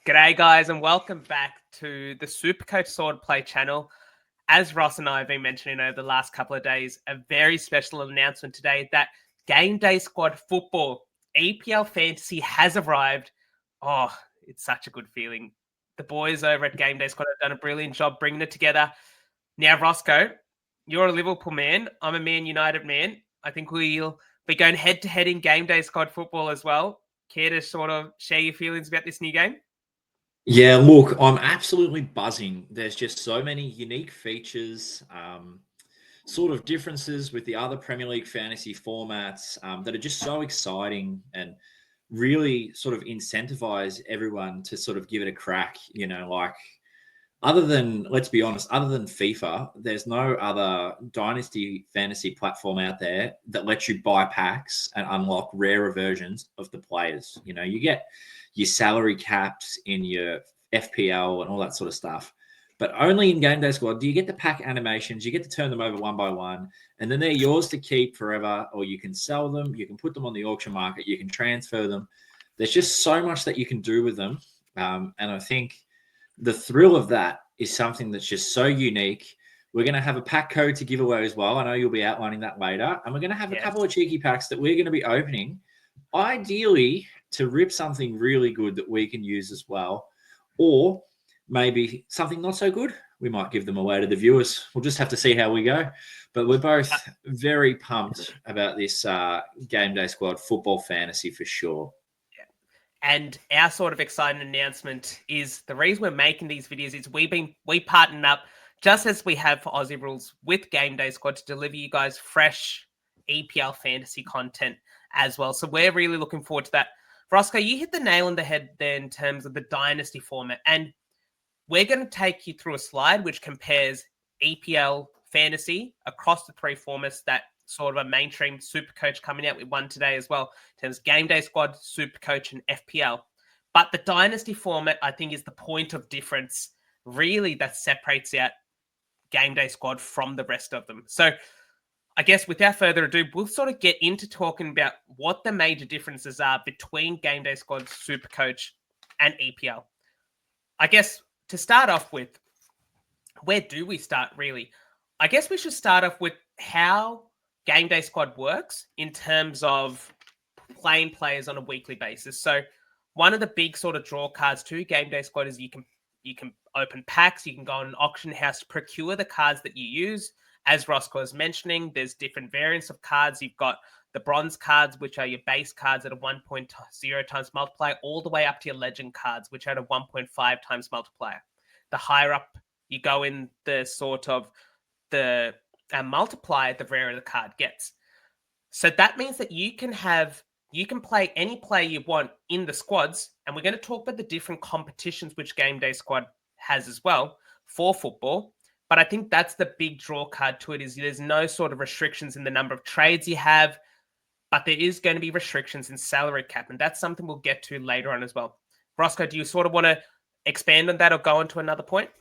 G'day guys and welcome back to the SuperCoach Sword Play channel. As Ross and I have been mentioning over the last couple of days, a very special announcement today that GameDay Squad Football EPL Fantasy has arrived. Oh, it's such a good feeling. The boys over at GameDay Squad have done a brilliant job bringing it together. Now, Roscoe, you're a Liverpool man. I'm a Man United man. I think we'll be going head-to-head in GameDay Squad Football as well. Care to sort of share your feelings about this new game? Yeah, look, I'm absolutely buzzing. There's just so many unique features, sort of differences with the other Premier League fantasy formats that are just so exciting and really sort of incentivize everyone to sort of give it a crack. Other than, let's be honest, other than FIFA, there's no other dynasty fantasy platform out there that lets you buy packs and unlock rarer versions of the players. You get your salary caps in your FPL and all that sort of stuff. But only in GameDay Squad do you get the pack animations. You get to turn them over one by one, and then they're yours to keep forever, or you can sell them. You can put them on the auction market. You can transfer them. There's just so much that you can do with them. And I think the thrill of that is something that's just so unique. We're going to have a pack code to give away as well. I know you'll be outlining that later. And we're going to have a couple of cheeky packs that we're going to be opening, ideally to rip something really good that we can use as well. Or maybe something not so good. We might give them away to the viewers. We'll just have to see how we go. But we're both very pumped about this GameDay Squad football fantasy for sure. And our sort of exciting announcement is the reason we're making these videos is we partnered up, just as we have for Aussie Rules, with GameDay Squad to deliver you guys fresh EPL fantasy content as well. So we're really looking forward to that. Roscoe, you hit the nail on the head there in terms of the dynasty format. And we're going to take you through a slide which compares EPL fantasy across the three formats that sort of a mainstream SuperCoach coming out with one today as well, in terms of GameDay Squad, SuperCoach, and FPL. But the dynasty format, I think, is the point of difference, really, that separates out GameDay Squad from the rest of them. So I guess without further ado, we'll sort of get into talking about what the major differences are between GameDay Squad, SuperCoach, and EPL. I guess to start off with, where do we start, really? I guess we should start off with how GameDay Squad works in terms of playing players on a weekly basis. So one of the big sort of draw cards to GameDay Squad is you can open packs, you can go on an auction house to procure the cards that you use. As Roscoe was mentioning, there's different variants of cards. You've got the bronze cards, which are your base cards at a 1.0 times multiplier, all the way up to your legend cards, which are at a 1.5 times multiplier. The higher up you go in the sort of the multiplier, the rarer the card gets. So that means that you can play any player you want in the squads, and we're going to talk about the different competitions which GameDay Squad has as well for football. But I think that's the big draw card to it, is there's no sort of restrictions in the number of trades you have, but there is going to be restrictions in salary cap, and that's something we'll get to later on as well. Roscoe, do you sort of want to expand on that or go on to another point?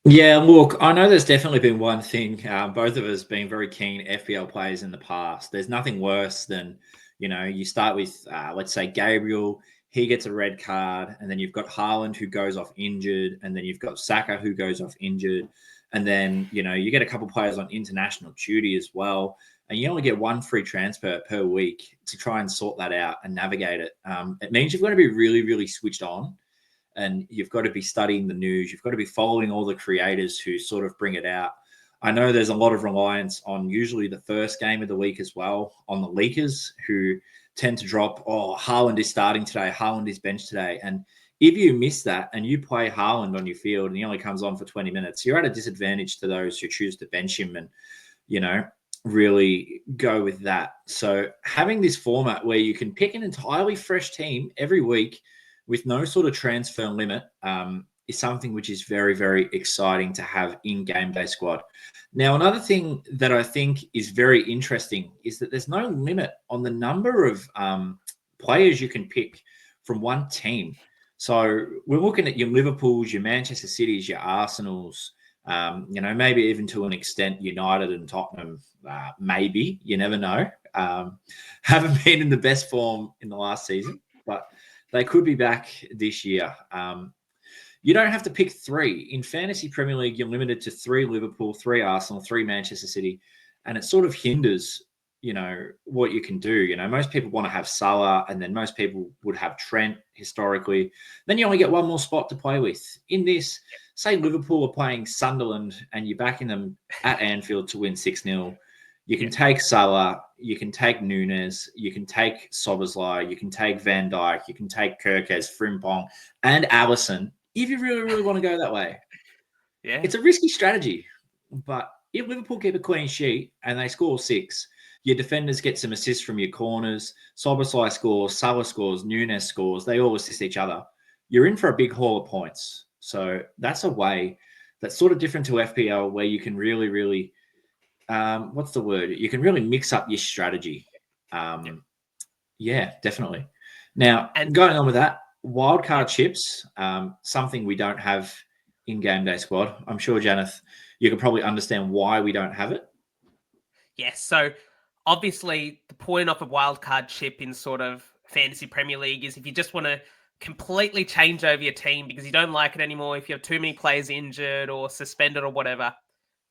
Yeah, look, I know there's definitely been one thing, both of us being very keen FPL players in the past. There's nothing worse than, you start with, let's say, Gabriel, he gets a red card, and then you've got Haaland who goes off injured, and then you've got Saka who goes off injured, and then, you get a couple players on international duty as well, and you only get one free transfer per week to try and sort that out and navigate it. It means you've got to be really, really switched on. And you've got to be studying the news. You've got to be following all the creators who sort of bring it out. I know there's a lot of reliance on usually the first game of the week as well, on the leakers who tend to drop, Haaland is starting today, Haaland is benched today. And if you miss that and you play Haaland on your field and he only comes on for 20 minutes, you're at a disadvantage to those who choose to bench him and, really go with that. So having this format where you can pick an entirely fresh team every week with no sort of transfer limit is something which is very, very exciting to have in GameDay Squad. Now, another thing that I think is very interesting is that there's no limit on the number of players you can pick from one team. So we're looking at your Liverpools, your Manchester Cities, your Arsenals, maybe even to an extent United and Tottenham, maybe, you never know. Haven't been in the best form in the last season, but they could be back this year. You don't have to pick three. In Fantasy Premier League, you're limited to 3 Liverpool, 3 Arsenal, 3 Manchester City, and it sort of hinders, what you can do. Most people want to have Salah, and then most people would have Trent historically. Then you only get one more spot to play with. In this, say Liverpool are playing Sunderland and you're backing them at Anfield to win 6-0. You can take Salah, you can take Nunes, you can take Szoboszlai, you can take Van Dijk, you can take Kirkes, Frimpong, and Alisson. If you really, really want to go that way. Yeah. It's a risky strategy. But if Liverpool keep a clean sheet and they score 6, your defenders get some assists from your corners, Szoboszlai scores, Salah scores, Nunes scores, they all assist each other. You're in for a big haul of points. So that's a way that's sort of different to FPL where you can really, really, what's the word? You can really mix up your strategy. Yeah, definitely. Now, going on with that, wildcard chips, something we don't have in GameDay Squad. I'm sure, Janath, you can probably understand why we don't have it. Yes, so obviously the point of a wildcard chip in sort of Fantasy Premier League is if you just want to completely change over your team because you don't like it anymore, if you have too many players injured or suspended or whatever,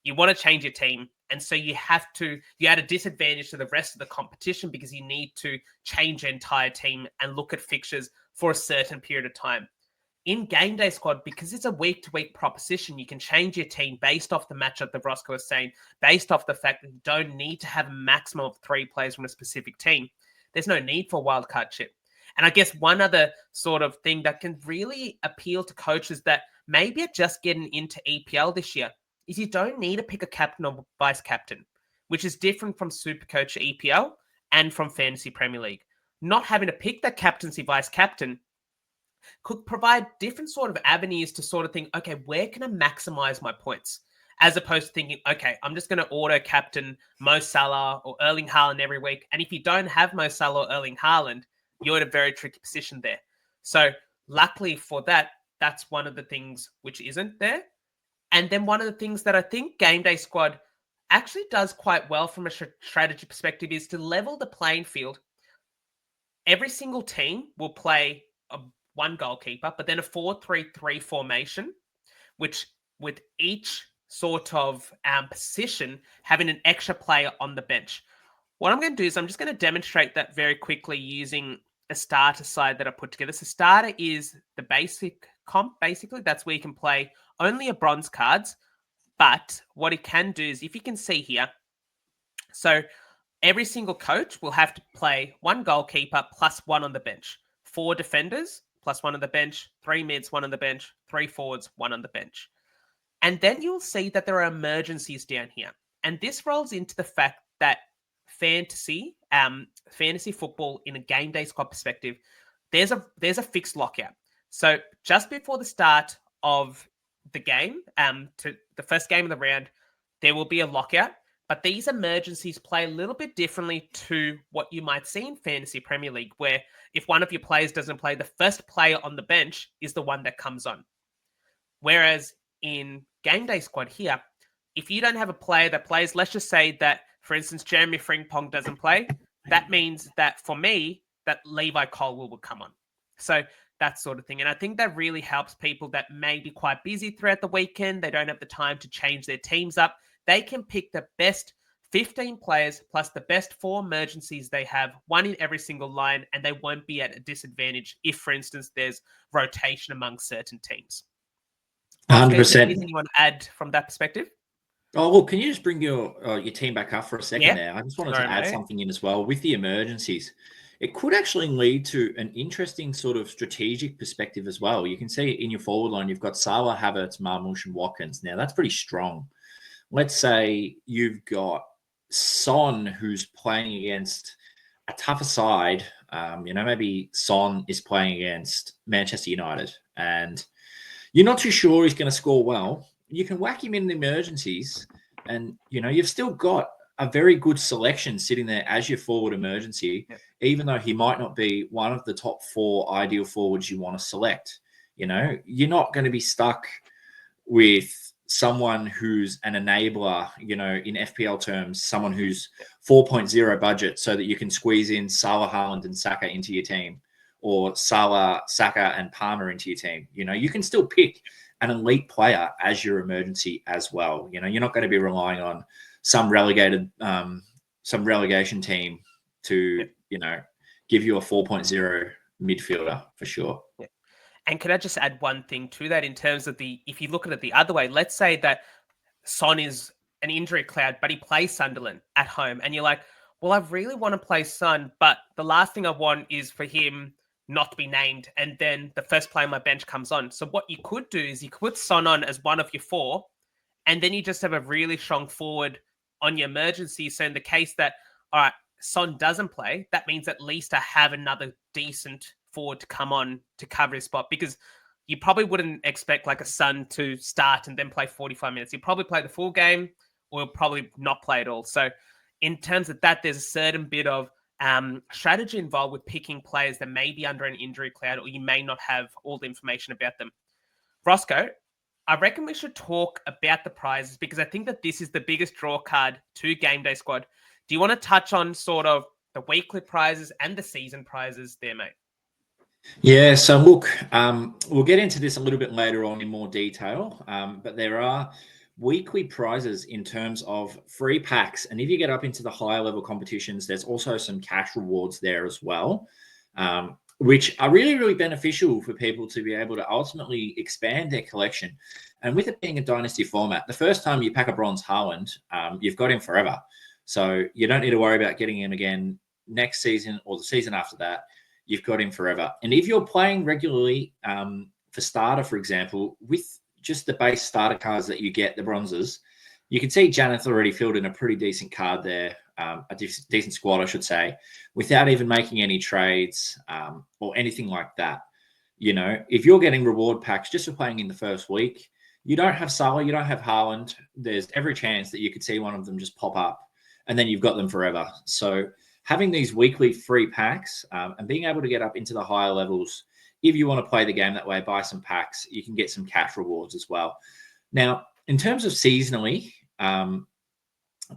you want to change your team. And so you're at a disadvantage to the rest of the competition because you need to change your entire team and look at fixtures for a certain period of time. In GameDay Squad, because it's a week-to-week proposition, you can change your team based off the matchup that Roscoe was saying, based off the fact that you don't need to have a maximum of 3 players from a specific team. There's no need for a wildcard chip. And I guess one other sort of thing that can really appeal to coaches that maybe are just getting into EPL this year is you don't need to pick a captain or vice captain, which is different from SuperCoach EPL and from Fantasy Premier League. Not having to pick that captaincy vice captain could provide different sort of avenues to sort of think, okay, where can I maximize my points? As opposed to thinking, okay, I'm just going to auto captain Mo Salah or Erling Haaland every week. And if you don't have Mo Salah or Erling Haaland, you're in a very tricky position there. So luckily for that, that's one of the things which isn't there. And then one of the things that I think GameDay Squad actually does quite well from a strategy perspective is to level the playing field. Every single team will play one goalkeeper, but then a 4-3-3 formation, which with each sort of position having an extra player on the bench. What I'm going to do is I'm just going to demonstrate that very quickly using a starter side that I put together. So starter is the basic comp, basically. That's where you can play only a bronze cards. But what it can do is, if you can see here, so every single coach will have to play 1 goalkeeper plus 1 on the bench, 4 defenders plus 1 on the bench, 3 mids, 1 on the bench, 3 forwards, 1 on the bench. And then you'll see that there are emergencies down here. And this rolls into the fact that fantasy football in a game day squad perspective, there's a fixed lockout. So just before the start of the game, to the first game of the round, there will be a lockout. But these emergencies play a little bit differently to what you might see in Fantasy Premier League, where if one of your players doesn't play, the first player on the bench is the one that comes on. Whereas in GameDay Squad here, if you don't have a player that plays, let's just say that, for instance, Jeremy Frimpong doesn't play, that means that for me, that Levi Colwill will come on. So that sort of thing. And I think that really helps people that may be quite busy throughout the weekend. They don't have the time to change their teams up. They can pick the best 15 players plus the best 4 emergencies they have, 1 in every single line, and they won't be at a disadvantage if, for instance, there's rotation among certain teams. 100%. Anything you want to add from that perspective? Oh, well, can you just bring your team back up for a second there? I just wanted to add something in as well with the emergencies. It could actually lead to an interesting sort of strategic perspective as well. You can see in your forward line, you've got Salah, Havertz, Marmoush, and Watkins. Now, that's pretty strong. Let's say you've got Son, who's playing against a tougher side. Maybe Son is playing against Manchester United, and you're not too sure he's going to score well. You can whack him in the emergencies, and you've still got a very good selection sitting there as your forward emergency, even though he might not be one of the top 4 ideal forwards you want to select. You're not going to be stuck with someone who's an enabler, in FPL terms, someone who's 4.0 budget so that you can squeeze in Salah, Haaland, and Saka into your team. or Salah, Saka, and Palmer into your team. You can still pick an elite player as your emergency as well. You're not going to be relying on some relegation team to, give you a 4.0 midfielder for sure. Yeah. And can I just add one thing to that in terms of if you look at it the other way, let's say that Son is an injury cloud, but he plays Sunderland at home. And you're like, well, I really want to play Son, but the last thing I want is for him not to be named. And then the first player on my bench comes on. So what you could do is you could put Son on as one of your 4, and then you just have a really strong forward on your emergency. So in the case that, all right, Son doesn't play, that means at least I have another decent forward to come on to cover his spot, because you probably wouldn't expect like a Son to start and then play 45 minutes. He'll probably play the full game, or he'll probably not play at all. So in terms of that, there's a certain bit of strategy involved with picking players that may be under an injury cloud, or you may not have all the information about them. Roscoe, I reckon we should talk about the prizes, because I think that this is the biggest draw card to Game Day Squad. Do you want to touch on sort of the weekly prizes and the season prizes there, mate? Yeah, so look, we'll get into this a little bit later on in more detail, but there are weekly prizes in terms of free packs. And if you get up into the higher level competitions, there's also some cash rewards there as well, which are really, really beneficial for people to be able to ultimately expand their collection. And with it being a dynasty format, the first time you pack a bronze Haaland, you've got him forever. So you don't need to worry about getting him again next season or the season after that. You've got him forever. And if you're playing regularly for starter, for example, with just the base starter cards that you get, the bronzes, you can see Janath already filled in a pretty decent card there, a decent squad, I should say, without even making any trades or anything like that. If you're getting reward packs just for playing in the first week, you don't have Salah, you don't have Haaland, there's every chance that you could see one of them just pop up, and then you've got them forever. So having these weekly free packs and being able to get up into the higher levels, if you want to play the game that way, buy some packs, you can get some cash rewards as well. Now, in terms of seasonally,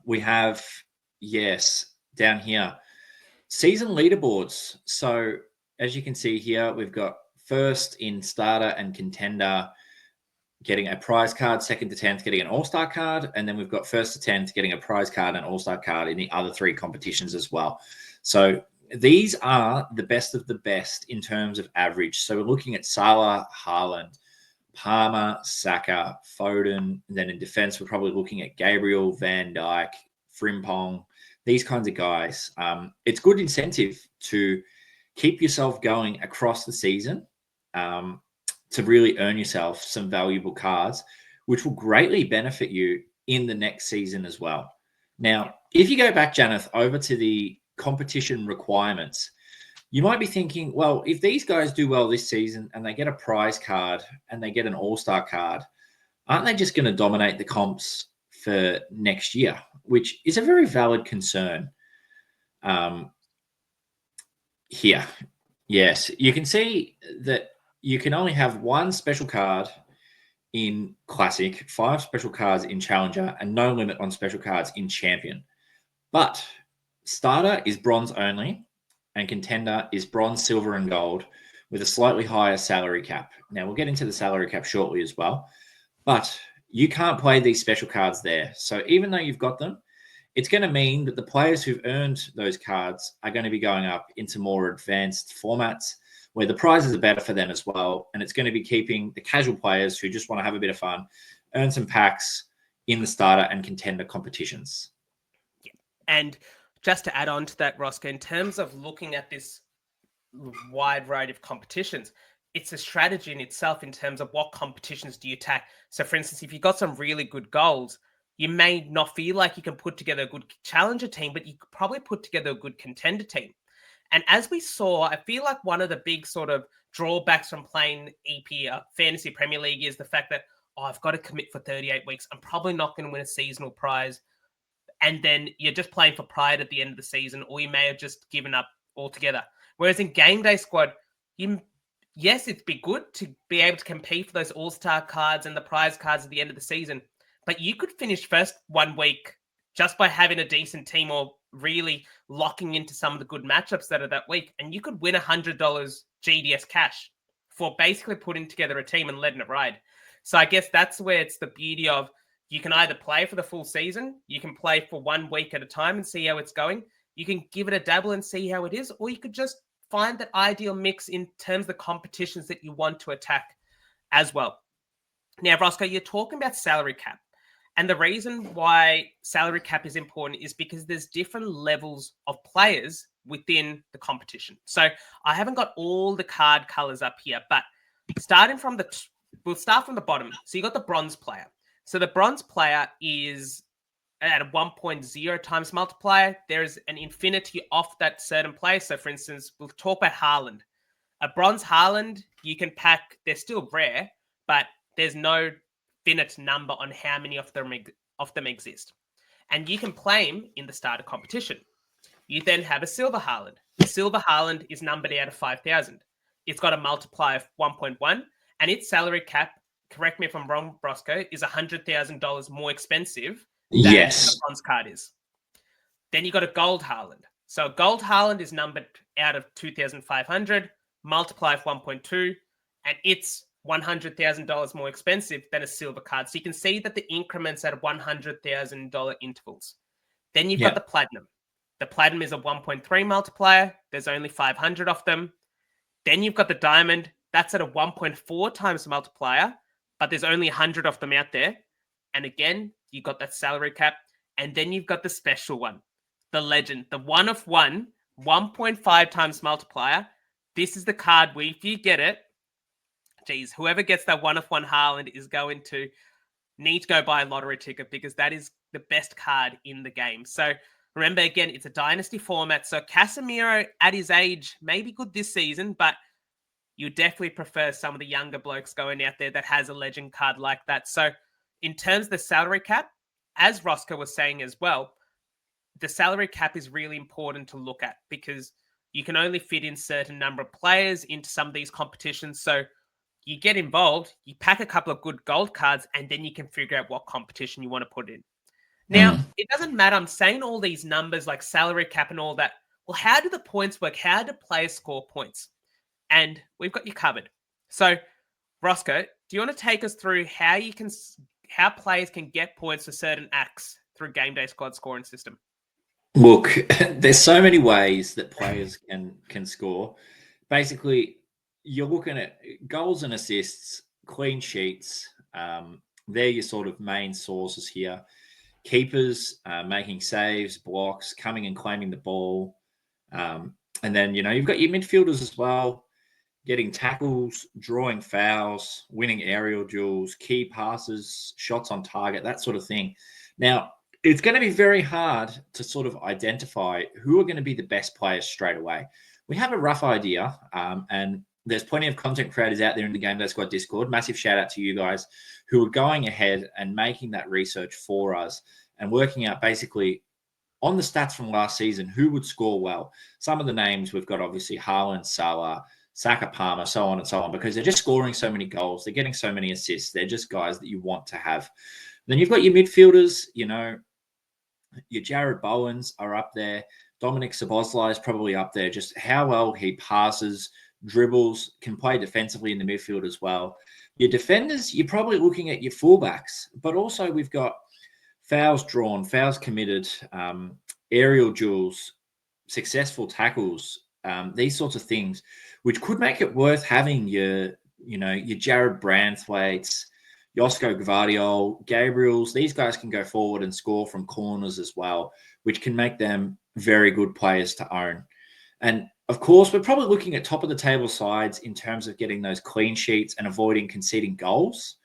we have, down here, season leaderboards. So as you can see here, we've got first in starter and contender getting a prize card, second to 10th getting an all-star card, and then we've got first to 10th getting a prize card and all-star card in the other 3 competitions as well. So these are the best of the best in terms of average. So we're looking at Salah, Haaland, Palmer, Saka, Foden, and then in defense we're probably looking at Gabriel, Van Dijk, Frimpong, these kinds of guys. It's good incentive to keep yourself going across the season, to really earn yourself some valuable cards, which will greatly benefit you in the next season as well. Now, if you go back, Janath, over to the competition requirements, you might be thinking, well, if these guys do well this season and they get a prize card and they get an all-star card, aren't they just going to dominate the comps for next year? Which is a very valid concern. Here, yes, you can see that you can only have 1 special card in Classic, 5 special cards in Challenger, and no limit on special cards in Champion. But starter is bronze only, and contender is bronze, silver, and gold, with a slightly higher salary cap. Now, we'll get into the salary cap shortly as well, but you can't play these special cards there. So even though you've got them, it's going to mean that the players who've earned those cards are going to be going up into more advanced formats where the prizes are better for them as well. And it's going to be keeping the casual players who just want to have a bit of fun, earn some packs in the starter and contender competitions. Yeah. And just to add on to that, Roscoe, in terms of looking at this wide variety of competitions, it's a strategy in itself in terms of what competitions do you attack. So for instance, if you've got some really good goals, you may not feel like you can put together a good challenger team, but you could probably put together a good contender team. And as we saw, I feel like one of the big sort of drawbacks from playing EPL, Fantasy Premier League, is the fact that, I've got to commit for 38 weeks. I'm probably not going to win a seasonal prize. And then you're just playing for pride at the end of the season, or you may have just given up altogether. Whereas in Game Day Squad, yes, it'd be good to be able to compete for those all-star cards and the prize cards at the end of the season, but you could finish first 1 week just by having a decent team or really locking into some of the good matchups that are that week. And you could win $100 GDS cash for basically putting together a team and letting it ride. So I guess that's where it's the beauty of, you can either play for the full season, you can play for 1 week at a time and see how it's going. You can give it a dabble and see how it is, or you could just find that ideal mix in terms of the competitions that you want to attack as well. Now, Roscoe, you're talking about salary cap. And the reason why salary cap is important is because there's different levels of players within the competition. So I haven't got all the card colors up here, but we'll start from the bottom. So you got the bronze player. So the bronze player is at a 1.0 times multiplier. There's an infinity off that certain player. So for instance, we'll talk about Haaland. A bronze Haaland, you can pack, they're still rare, but there's no finite number on how many of them exist. And you can play him in the starter competition. You then have a silver Haaland. The silver Haaland is numbered out of 5,000. It's got a multiplier of 1.1, and its salary cap, correct me if I'm wrong, Brosco, is $100,000 more expensive than the bronze card is. Then you got a gold Haaland. So a gold Haaland is numbered out of 2,500, multiply of 1.2, and it's $100,000 more expensive than a silver card. So you can see that the increments at $100,000 intervals. Then you've got the platinum. The platinum is a 1.3 multiplier. There's only 500 of them. Then you've got the diamond. That's at a 1.4 times multiplier, but there's only 100 of them out there. And again, you've got that salary cap. And then you've got the special one, the legend, the 1 of 1, 1.5 times multiplier. This is the card where if you get it, geez, whoever gets that 1 of 1 Haaland is going to need to go buy a lottery ticket, because that is the best card in the game. So remember, again, it's a dynasty format. So Casemiro at his age may be good this season, but you definitely prefer some of the younger blokes going out there that has a legend card like that. So in terms of the salary cap, as Roscoe was saying as well, the salary cap is really important to look at, because you can only fit in certain number of players into some of these competitions. So you get involved, you pack a couple of good gold cards, and then you can figure out what competition you want to put in. Now, it doesn't matter. I'm saying all these numbers like salary cap and all that. Well, how do the points work? How do players score points? And we've got you covered. So, Roscoe, do you want to take us through how players can get points for certain acts through GameDay Squad scoring system? Look, there's so many ways that players can score. Basically, you're looking at goals and assists, clean sheets. They're your sort of main sources here. Keepers, making saves, blocks, coming and claiming the ball. And then, you've got your midfielders as well, getting tackles, drawing fouls, winning aerial duels, key passes, shots on target, that sort of thing. Now, it's going to be very hard to sort of identify who are going to be the best players straight away. We have a rough idea, and there's plenty of content creators out there in the GameDay Squad Discord. Massive shout out to you guys who are going ahead and making that research for us and working out basically on the stats from last season, who would score well. Some of the names we've got, obviously, Haaland, Salah, Saka, Palmer, so on and so on, because they're just scoring so many goals. They're getting so many assists. They're just guys that you want to have. Then you've got your midfielders, your Jared Bowens are up there. Dominic Szoboszlai is probably up there. Just how well he passes, dribbles, can play defensively in the midfield as well. Your defenders, you're probably looking at your fullbacks, but also we've got fouls drawn, fouls committed, aerial duels, successful tackles, these sorts of things, which could make it worth having your Jared Branthwaites, Josko Gvardiol, Gabriels. These guys can go forward and score from corners as well, which can make them very good players to own. And of course, we're probably looking at top of the table sides in terms of getting those clean sheets and avoiding conceding goals.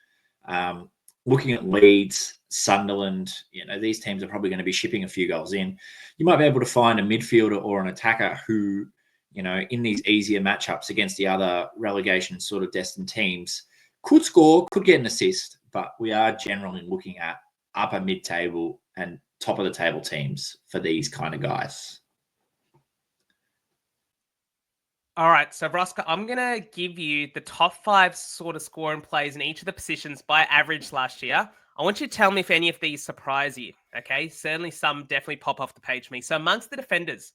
Looking at Leeds, Sunderland, these teams are probably going to be shipping a few goals in. You might be able to find a midfielder or an attacker who, in these easier matchups against the other relegation sort of destined teams, could score, could get an assist, but we are generally looking at upper mid-table and top of the table teams for these kind of guys. All right, so Roscoe, I'm going to give you the top 5 sort of scoring plays in each of the positions by average last year. I want you to tell me if any of these surprise you. Okay, certainly some definitely pop off the page for me. So amongst the defenders,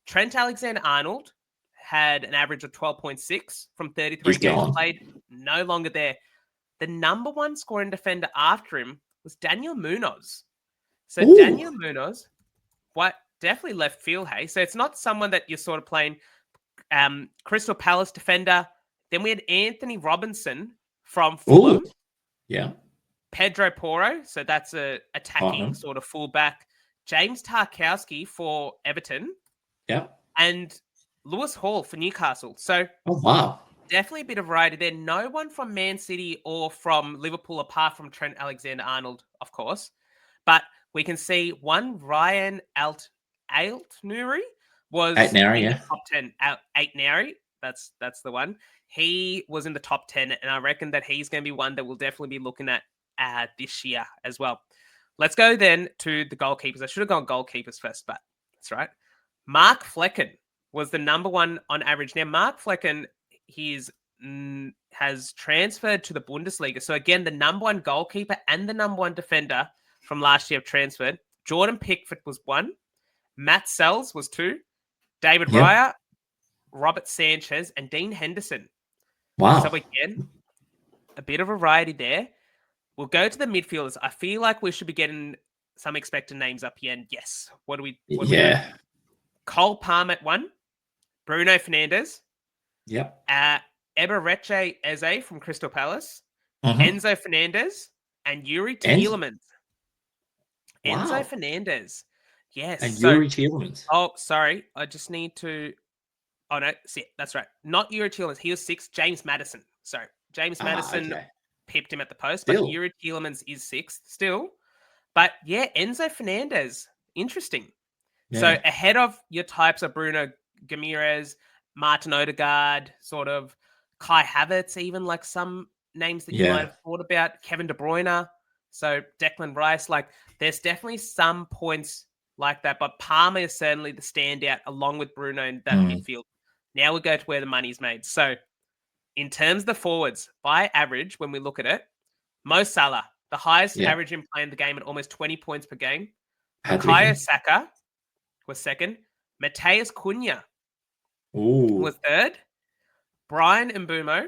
Trent Alexander-Arnold had an average of 12.6 from 33 He's games gone. played. No longer there. The number one scoring defender after him was Daniel Munoz. So Ooh. Daniel Munoz, what definitely left field, hey? So it's not someone that you're sort of playing. Crystal Palace defender. Then we had Anthony Robinson from Fulham. Ooh. Yeah. Pedro Porro, so that's a attacking Tottenham. sort of fullback. James Tarkowski for Everton. Yeah. And Lewis Hall for Newcastle. So Oh, wow. definitely a bit of variety there. No one from Man City or from Liverpool apart from Trent Alexander-Arnold, of course. But we can see one Ryan Alt-Nuri was in the top 10. Alt-Nuri, that's the one. He was in the top 10, and I reckon that he's going to be one that we'll definitely be looking at this year as well. Let's go then to the goalkeepers. I should have gone goalkeepers first, but that's right. Mark Flecken was the number one on average. Now, Mark Flecken, has transferred to the Bundesliga. So again, the number one goalkeeper and the number one defender from last year have transferred. Jordan Pickford was 1. Matt Sells was 2. David Raya, Robert Sanchez, and Dean Henderson. Wow. So again, a bit of a variety there. We'll go to the midfielders. I feel like we should be getting some expected names up here. And yes, what do we do? Cole Palmer at 1. Bruno Fernandes. Yep. Ebereche Eze from Crystal Palace. Enzo Fernandez and Yuri Tielemans. Wow. Enzo Fernandez. Yes. And Yuri Tielemans. Oh, sorry. I just need to... Oh, no. See, that's right. Not Yuri Tielemans. He was 6. James Maddison. Sorry. James Maddison pipped him at the post, but Yuri Tielemans is 6th still. But yeah, Enzo Fernandez. Interesting. Yeah. So ahead of your types of Bruno Ramirez, Martin Odegaard, sort of Kai Havertz, even like some names that you might have thought about, Kevin De Bruyne, so Declan Rice, like there's definitely some points like that, but Palmer is certainly the standout along with Bruno in that midfield. Now we go to where the money's made. So in terms of the forwards, by average, when we look at it, Mo Salah, the highest average in playing the game at almost 20 points per game. Bukayo Saka was 2nd. Mateus Cunha was 3rd. Brian Mbeumo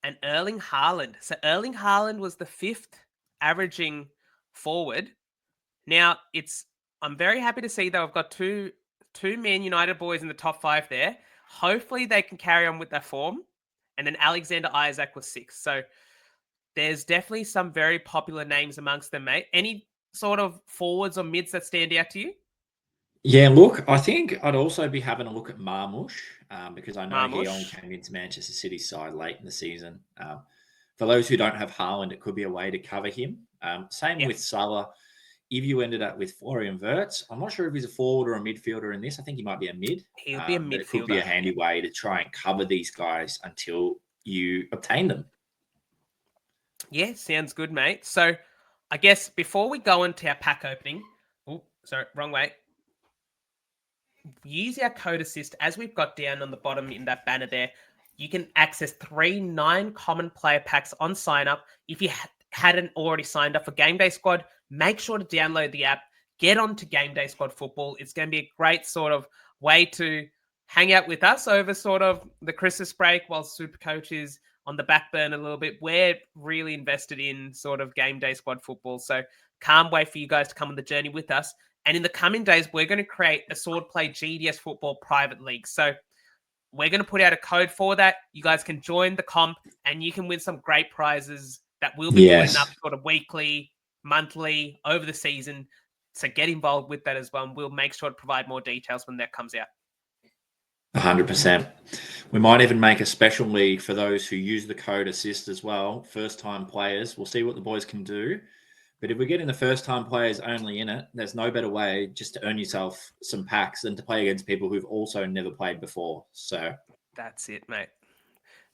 and Erling Haaland. So Erling Haaland was the 5th averaging forward. Now, I'm very happy to see that I've got two Man United boys in the top 5 there. Hopefully they can carry on with that form. And then Alexander Isak was 6th. So there's definitely some very popular names amongst them, mate. Any sort of forwards or mids that stand out to you? Yeah, look, I think I'd also be having a look at Marmoush because I know he only came into Manchester City's side late in the season. For those who don't have Haaland, it could be a way to cover him. Same with Salah. If you ended up with Florian Wirtz, I'm not sure if he's a forward or a midfielder in this. I think he might be a mid. He'll be a midfielder. It could be a handy way to try and cover these guys until you obtain them. Yeah, sounds good, mate. So I guess before we go into our pack opening, sorry, wrong way. Use our code assist as we've got down on the bottom in that banner there. You can access 3 9 common player packs on sign up. If you hadn't already signed up for GameDay Squad, make sure to download the app. Get on to GameDay Squad Football. It's going to be a great sort of way to hang out with us over sort of the Christmas break while SuperCoach is on the back burner a little bit. We're really invested in sort of GameDay Squad Football. So can't wait for you guys to come on the journey with us. And in the coming days, we're going to create a Swordplay GDS Football private league. So we're going to put out a code for that. You guys can join the comp and you can win some great prizes that we'll be putting up sort of weekly, monthly, over the season. So get involved with that as well. And we'll make sure to provide more details when that comes out. 100%. We might even make a special league for those who use the code assist as well. First-time players. We'll see what the boys can do. But if we're getting the first-time players only in it, there's no better way just to earn yourself some packs than to play against people who've also never played before. So that's it, mate.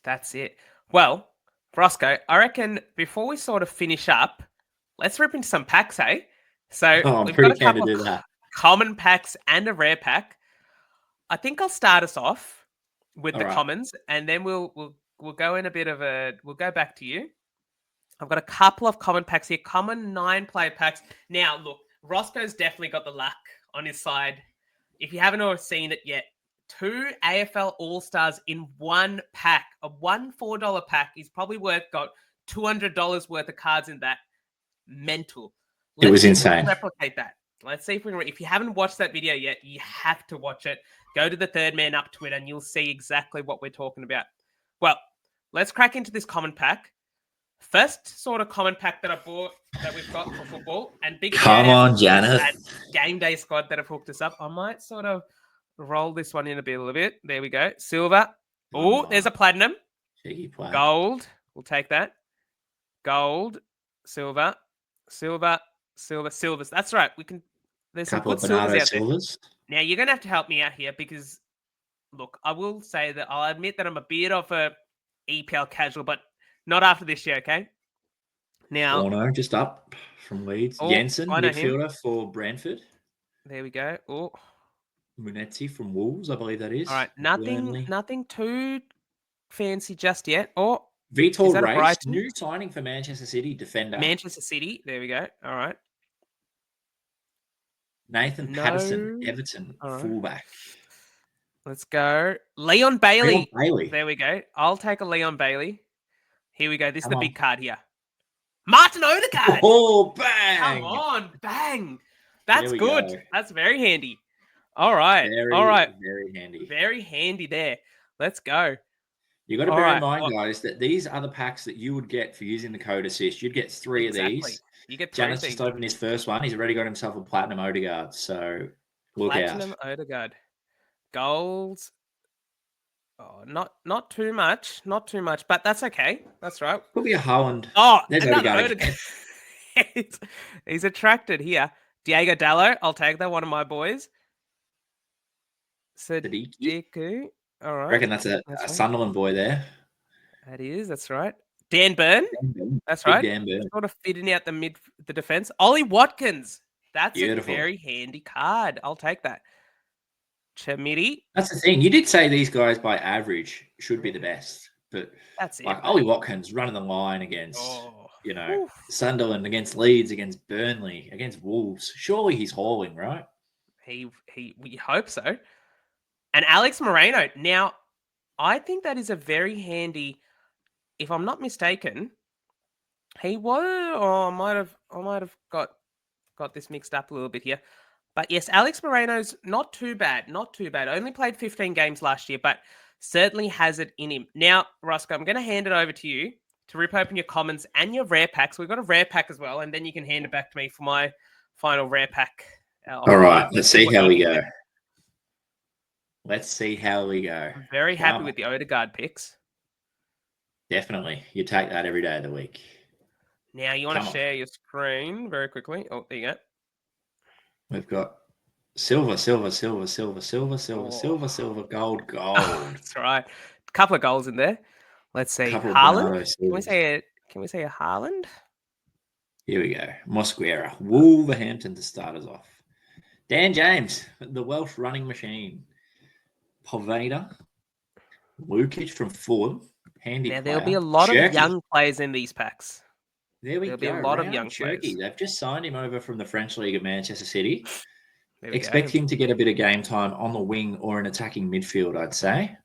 That's it. Well, Roscoe, I reckon before we sort of finish up, let's rip into some packs, eh? So we've got a couple of common packs and a rare pack. I think I'll start us off with the commons, and then we'll go in a bit of we'll go back to you. I've got a couple of common packs here. Common 9-player packs. Now, look, Roscoe's definitely got the luck on his side. If you haven't already seen it yet, 2 AFL All-Stars in one pack. A $4 pack is probably got $200 worth of cards in that. Mental. It was see if we insane. can replicate that. Let's see if we can. If you haven't watched that video yet, you have to watch it. Go to the Third Man Up Twitter and you'll see exactly what we're talking about. Well, let's crack into this common pack. First sort of common pack that I bought that we've got for football, and big Come on, Janath. GameDay Squad that have hooked us up. I might sort of roll this one in a little bit. There we go. Silver. Oh, there's a platinum. Gold. We'll take that. Gold. Silver. Silvers. That's right. We can. There's some good silvers out there. Now you're gonna have to help me out here because, look, I will say that I'll admit that I'm a bit of a EPL casual, but not after this year. Okay. Now, Orno just up from Leeds. Jensen, midfielder for Brentford. There we go. Oh, Munetzi from Wolves, I believe that is. All right, nothing too fancy just yet. Oh, Vitor Race, new signing for Manchester City, defender. Manchester City. There we go. All right. Nathan Patterson, Everton, fullback. Let's go. Leon Bailey. There we go. I'll take a Leon Bailey. Here we go. This is the big card here. Martin Odegaard. Oh, bang. Come on, bang. That's good. Go. That's very handy. All right. Very handy. Very handy there. Let's go. You got to bear in mind, guys, that these are the packs that you would get for using the code assist. You'd get 3 of these. You get 3 Janath just opened his first one. He's already got himself a platinum Odegaard. So look out. Platinum Odegaard. Golds. Oh, not too much. Not too much, but that's okay. That's right. Could be a Haaland. Oh, there's Odegaard. He's attracted here. Diego Dallo. I'll take that. One of my boys. Sadiku. All right. I reckon that's a Sunderland boy there. That is. That's right. Dan Burn. That's right. Dan Burn. Sort of fitting out the defense. Ollie Watkins. That's beautiful. A very handy card. I'll take that. Chamiti. That's the thing. You did say these guys by average should be the best, but that's it. Like Ollie Watkins running the line against, Sunderland, against Leeds, against Burnley, against Wolves. Surely he's hauling, right? We hope so. And Alex Moreno. Now, I think that is a very handy. If I'm not mistaken, he was. Oh, I might have got this mixed up a little bit here. But yes, Alex Moreno's not too bad. Not too bad. Only played 15 games last year, but certainly has it in him. Now, Roscoe, I'm going to hand it over to you to rip open your commons and your rare packs. We've got a rare pack as well, and then you can hand it back to me for my final rare pack. All right, let's see how we go. Let's see how we go. I'm very happy with the Odegaard picks. Definitely. You take that every day of the week. Now, you want to share your screen very quickly. Oh, there you go. We've got silver, gold. That's right. A couple of goals in there. Let's see. Haaland. Can we say a Haaland? Here we go. Mosquera. Wolverhampton to start us off. Dan James, the Welsh running machine. Poveda. Lukic from Fulham. Handy player. There'll be a lot of young players in these packs. There'll be a lot of young players. They've just signed him over from the French League of Manchester City. Expect him to get a bit of game time on the wing or an attacking midfield, I'd say.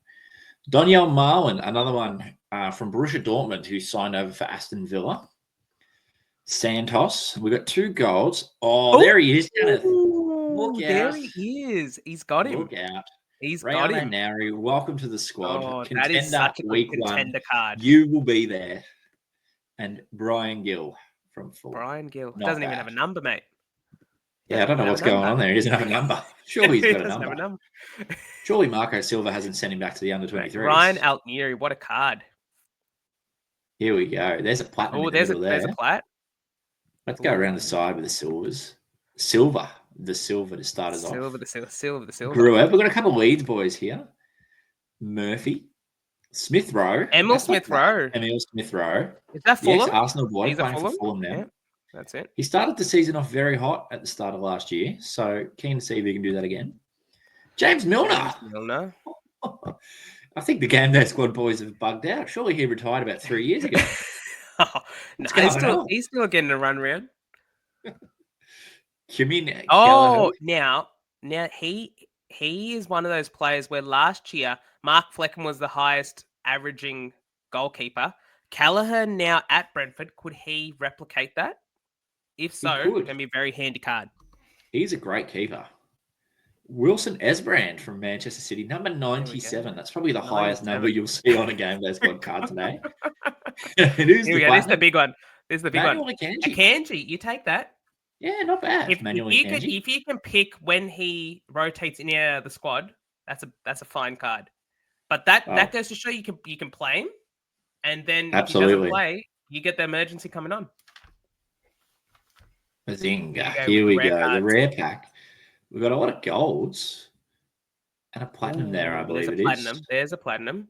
Daniel Marlin, another one from Borussia Dortmund, who signed over for Aston Villa. Santos. We've got 2 goals. Oh, there he is, Janath. Look out. There he is. He's got him. Look out. He's got him. Nari, welcome to the squad. Oh, that is such a good contender card. You will be there. And Brian Gill from Fulham. Brian Gill. Doesn't even have a number, mate. Yeah, I don't know what's going on there. He doesn't have a number. Surely he's got a number. Surely Marco Silva hasn't sent him back to the under-23s. Ryan Altnieri, what a card. Here we go. There's a platinum. Oh, there's a plat. Let's go around the side with the silvers. Silver to start us off. Silver. Brewer. We've got a couple of Leeds boys here. Murphy. Smith Rowe. Emil Smith Rowe. Is that Fulham? Yes, Arsenal boy playing for Fulham now. Yeah, that's it. He started the season off very hot at the start of last year, so keen to see if he can do that again. James Milner. I think the GameDay Squad boys have bugged out. Surely he retired about 3 years ago. No, What's going on? he's still getting a run round. Kimin Oh, Kelleher. now he is one of those players where last year Mark Flecken was the highest averaging goalkeeper. Callagher now at Brentford, could he replicate that? If He so, could. going to be a very handy card. He's a great keeper. Wilson Esbrand from Manchester City, number There we 97. go. That's probably the highest number 97. you'll see on a GameDay Squad card today. Who's Here we the go. This is the platinum? big one. This is the big one. Manuel Akanji. Akanji, you take that. Yeah, not bad. If Manuel you could, Akanji. if you can pick when he rotates in and out of the squad, that's a fine card. But that goes to show you can play him, and then if he doesn't Absolutely. play, you get the emergency coming on. Bazinga. Here Here we we go with the rare go. The cards. rare pack. We've got a lot of golds and a platinum there, I Ooh, believe there's it a is. platinum. There's a platinum.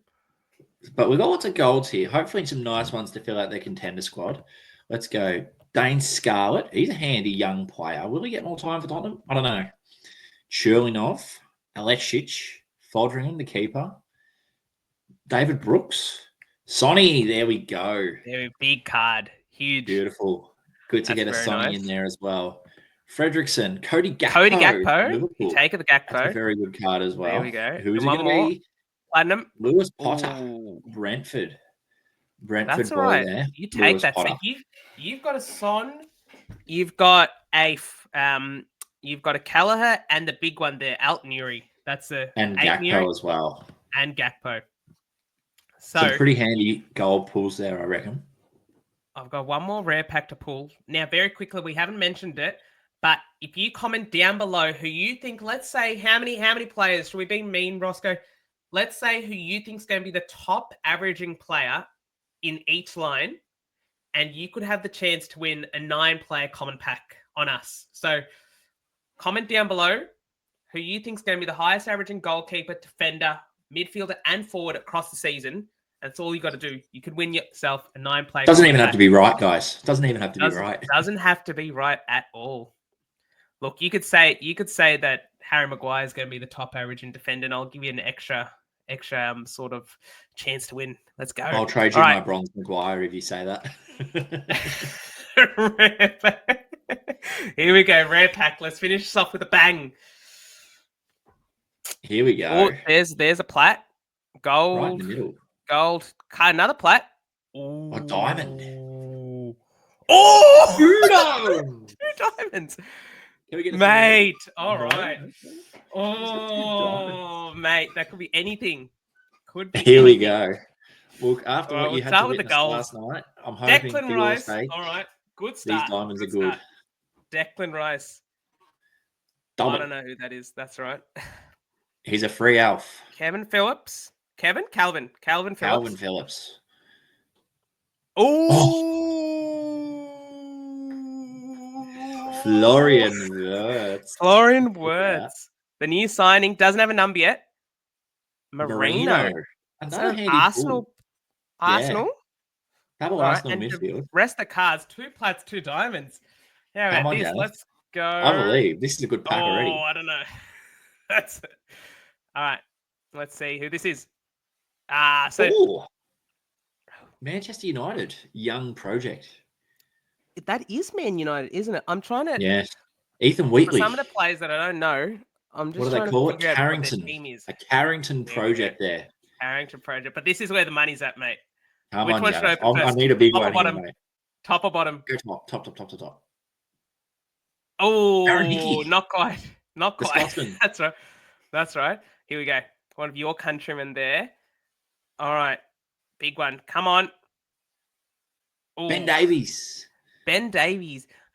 But we've got lots of golds here. Hopefully some nice ones to fill out their contender squad. Let's go. Dane Scarlett. He's a handy young player. Will he get more time for Tottenham? I don't know. Cherlinov, Alexic, Fodringham, the keeper. David Brooks. Sonny, there we go. Very big card. Huge. Beautiful. Good to That's get a very Sonny nice. in there as well. Fredrickson, Cody Gakpo. Cody Gakpo. Liverpool. You take the That's a Gakpo. very good card as well. There we go. Who is And it one going to more. be? Platinum. Lewis Potter. Ooh. Brentford That's all boy right. there. You take Lewis that. Potter. So you've got a Son, you've got a Callagher, and the big one there, Alton Uri. That's a And 8 Gakpo Nuri as well. and Gakpo. Some So pretty handy gold pulls there, I reckon. I've got one more rare pack to pull. Now, very quickly, we haven't mentioned it, but if you comment down below who you think, let's say how many players, should we be mean, Roscoe? Let's say who you think is going to be the top averaging player in each line, and you could have the chance to win a 9-player common pack on us. So comment down below who you think is going to be the highest averaging goalkeeper, defender, midfielder, and forward across the season. That's all you got to do. You could win yourself a 9-player. Doesn't even have to be right, guys. Doesn't even have to be right. Doesn't have to be right at all. Look, you could say that Harry Maguire is going to be the top averaging defender, and I'll give you an extra sort of chance to win. Let's go. I'll trade you my bronze Maguire if you say that. Here we go, rare pack. Let's finish this off with a bang. Here we go. Oh, there's a plat. Gold. Right in the middle. Gold. Another plat. Ooh. A diamond. Oh! 2 diamonds. Can we get mate, all right. Oh, mate, that could be anything. Could be Here anything. we go. Look, after what you had to witness last night, I'm hoping Declan for Rice. your sake, all right, good start. These diamonds are good. Declan Rice. Double. I don't know who that is. That's right. He's a free elf. Calvin Phillips. Calvin Phillips. Florian Wirtz. The new signing doesn't have a number yet. Marino. Another handy Arsenal. Pull. Arsenal. Yeah. Double Arsenal midfield. Rest the cards. 2 plats, 2 diamonds. How about this? Janath. Let's go. I believe this is a good pack already. Oh, I don't know. That's it. All right. Let's see who this is. Manchester United, young project. That is Man United, isn't it? I'm trying to. Yes. Ethan Wheatley. For some of the players that I don't know, I'm just what do trying they call to it? figure Carrington. out what their team is. A Carrington project there. Carrington project. But this is where the money's at, mate. Come on, one should open first? I need a big Top one or bottom? here, mate. Top or bottom? Go top. Oh, not quite. Not The quite. Scotsman. That's right. Here we go. One of your countrymen there. All right. Big one. Come on. Ooh. Ben Davies.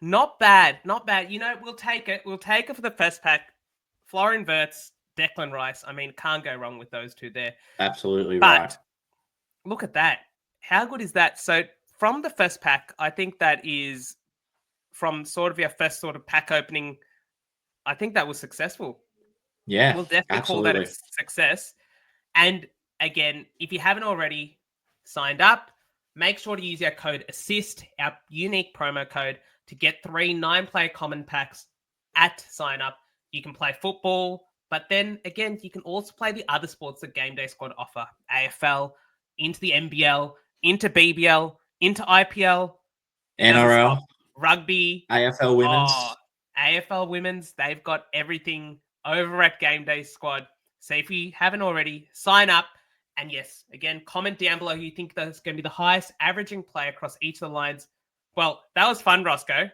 Not bad. You know, we'll take it. We'll take it for the first pack. Florian Wirtz, Declan Rice. I mean, can't go wrong with those two there. Absolutely but right. Look at that. How good is that? So from the first pack, I think that is from sort of your first sort of pack opening. I think that was successful. Yeah, we'll definitely call that a success. And again, if you haven't already signed up, make sure to use our code ASSIST, our unique promo code, to get 3 9-player common packs at sign up. You can play football, but then again, you can also play the other sports that GameDay Squad offer. AFL, into the NBL, into BBL, into IPL, doesn't NRL, stop. Rugby, AFL women's. AFL women's, they've got everything over at GameDay Squad. So if you haven't already, sign up. And yes, again, comment down below who you think that's going to be the highest averaging play across each of the lines. Well, that was fun, Roscoe.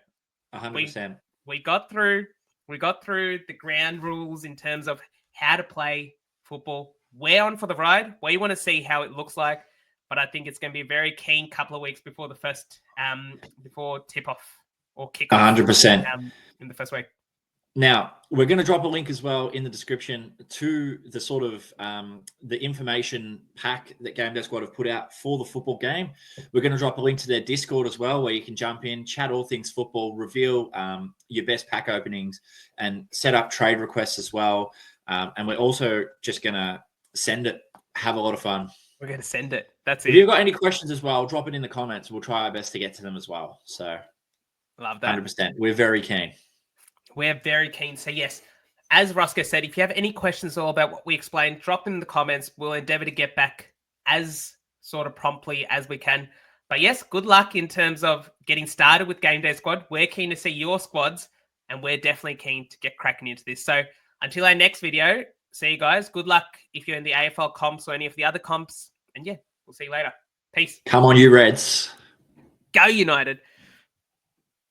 100%. We got through the ground rules in terms of how to play football. We're on for the ride. We want to see how it looks like, but I think it's going to be a very keen couple of weeks before the first before tip off or kick off 100%. In the first week. Now, we're going to drop a link as well in the description to the sort of the information pack that GameDay Squad have put out for the football game. We're going to drop a link to their Discord as well, where you can jump in, chat all things football, reveal your best pack openings, and set up trade requests as well. And we're also just going to send it, have a lot of fun. We're going to send it. That's If it. you've got any questions as well, drop it in the comments. We'll try our best to get to them as well. So, love that. 100%. We're very keen. We're very keen. So yes, as Roscoe said, if you have any questions all about what we explained, drop them in the comments. We'll endeavor to get back as sort of promptly as we can. But yes, good luck in terms of getting started with GameDay Squad. We're keen to see your squads, and we're definitely keen to get cracking into this. So until our next video, see you guys. Good luck if you're in the AFL comps or any of the other comps. And yeah, we'll see you later. Peace. Come on, you Reds. Go United.